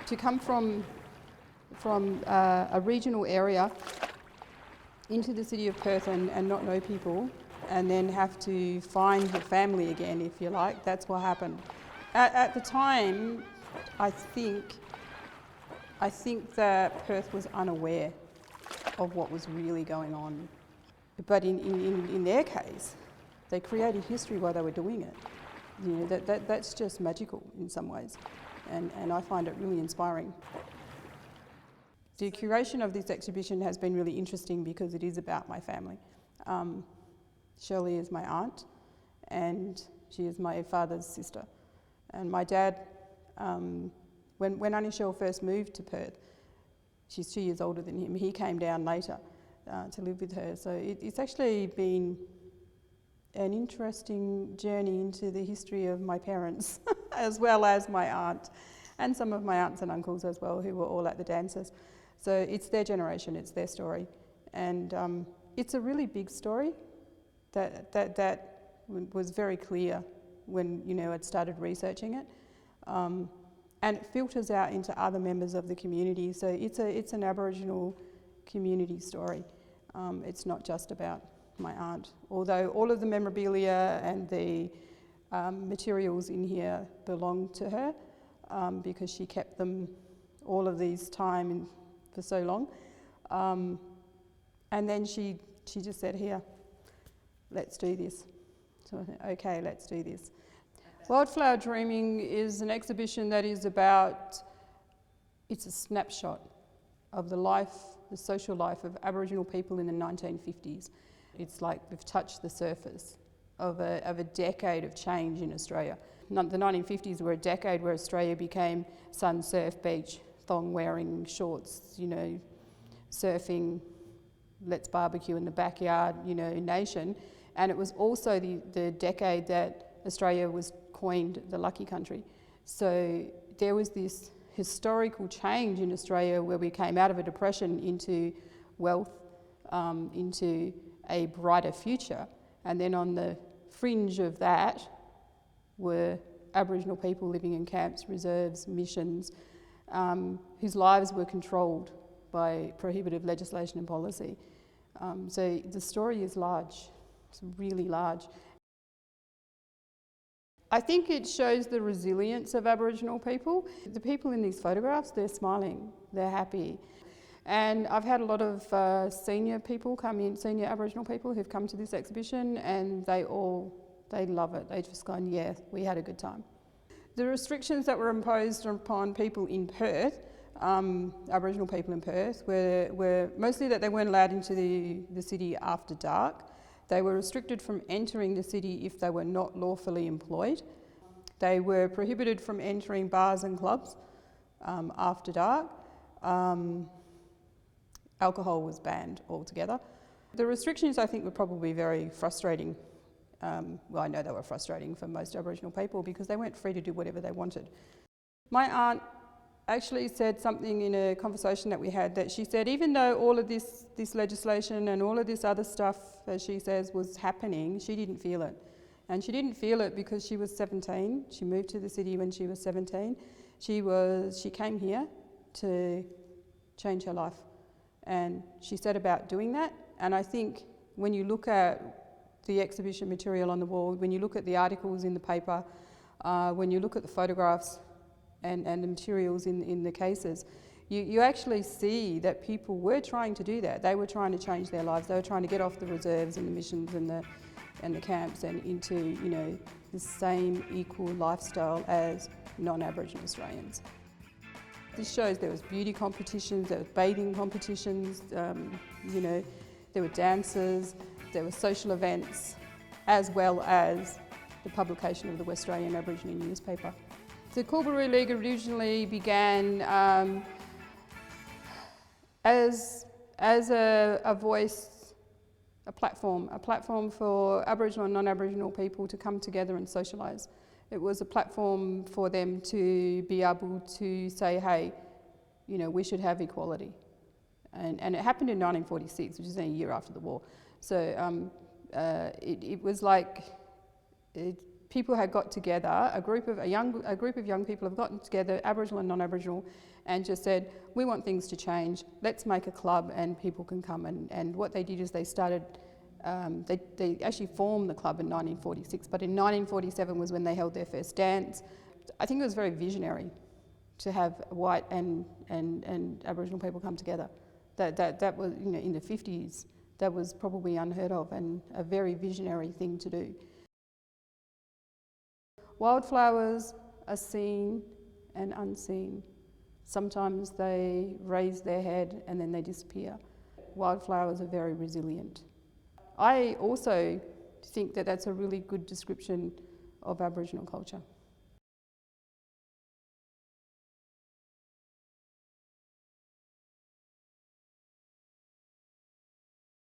To come from a regional area into the city of Perth and not know people, and then have to find your family again, if you like, that's what happened. At the time, I think that Perth was unaware of what was really going on. But in their case, they created history while they were doing it. You know, that's just magical in some ways, and I find it really inspiring. The curation of this exhibition has been really interesting because it is about my family. Shirley is my aunt, and she is my father's sister. And my dad, when Aunty Shell first moved to Perth, she's 2 years older than him, he came down later to live with her. So it's actually been an interesting journey into the history of my parents, as well as my aunt, and some of my aunts and uncles as well, who were all at the dances. So it's their generation, it's their story. And it's a really big story that was very clear when, you know, I'd started researching it. And it filters out into other members of the community. So it's an Aboriginal community story. It's not just about my aunt, although all of the memorabilia and the materials in here belong to her, because she kept them all of these time for so long. And then she just said, here, let's do this. So I thought, okay, let's do this. Wildflower Dreaming is an exhibition that is about, it's a snapshot of the life, the social life of Aboriginal people in the 1950s. It's like we've touched the surface of a decade of change in Australia. The 1950s were a decade where Australia became sun, surf, beach, thong wearing, shorts, you know, surfing, let's barbecue in the backyard, you know, nation. And it was also the decade that Australia was coined the lucky country. So there was this historical change in Australia where we came out of a depression into wealth, into a brighter future. And then on the fringe of that were Aboriginal people living in camps, reserves, missions, whose lives were controlled by prohibitive legislation and policy. So the story is large, it's really large. I think it shows the resilience of Aboriginal people. The people in these photographs, they're smiling, they're happy. And I've had a lot of senior people come in, senior Aboriginal people who've come to this exhibition, and they love it. They've just gone, yeah, we had a good time. The restrictions that were imposed upon people in Perth, Aboriginal people in Perth, were mostly that they weren't allowed into the city after dark. They were restricted from entering the city if they were not lawfully employed. They were prohibited from entering bars and clubs after dark. Alcohol was banned altogether. The restrictions, I think, were probably very frustrating. Well, I know they were frustrating for most Aboriginal people because they weren't free to do whatever they wanted. My aunt actually said something in a conversation that we had, that she said even though all of this legislation and all of this other stuff, as she says, was happening, she didn't feel it. And she didn't feel it because she was 17. She moved to the city when she was 17. She came here to change her life. And she set about doing that. And I think when you look at the exhibition material on the wall, when you look at the articles in the paper, when you look at the photographs and the materials in the cases, you actually see that people were trying to do that. They were trying to change their lives. They were trying to get off the reserves and the missions and the camps and into, you know, the same equal lifestyle as non-Aboriginal Australians. This shows there was beauty competitions, there was bathing competitions, you know, there were dances, there were social events, as well as the publication of the West Australian Aboriginal newspaper. The Coolbellaroo League originally began as a voice, a platform for Aboriginal and non-Aboriginal people to come together and socialise. It was a platform for them to be able to say, hey, you know, we should have equality. And it happened in 1946, which is a year after the war. So it was like People had got together, a group of young people have gotten together, Aboriginal and non-Aboriginal, and just said, we want things to change, let's make a club and people can come. And what they did is they started, they actually formed the club in 1946, but in 1947 was when they held their first dance. I think it was very visionary to have white and Aboriginal people come together. That was, you know, in the 50s, that was probably unheard of and a very visionary thing to do. Wildflowers are seen and unseen. Sometimes they raise their head and then they disappear. Wildflowers are very resilient. I also think that that's a really good description of Aboriginal culture.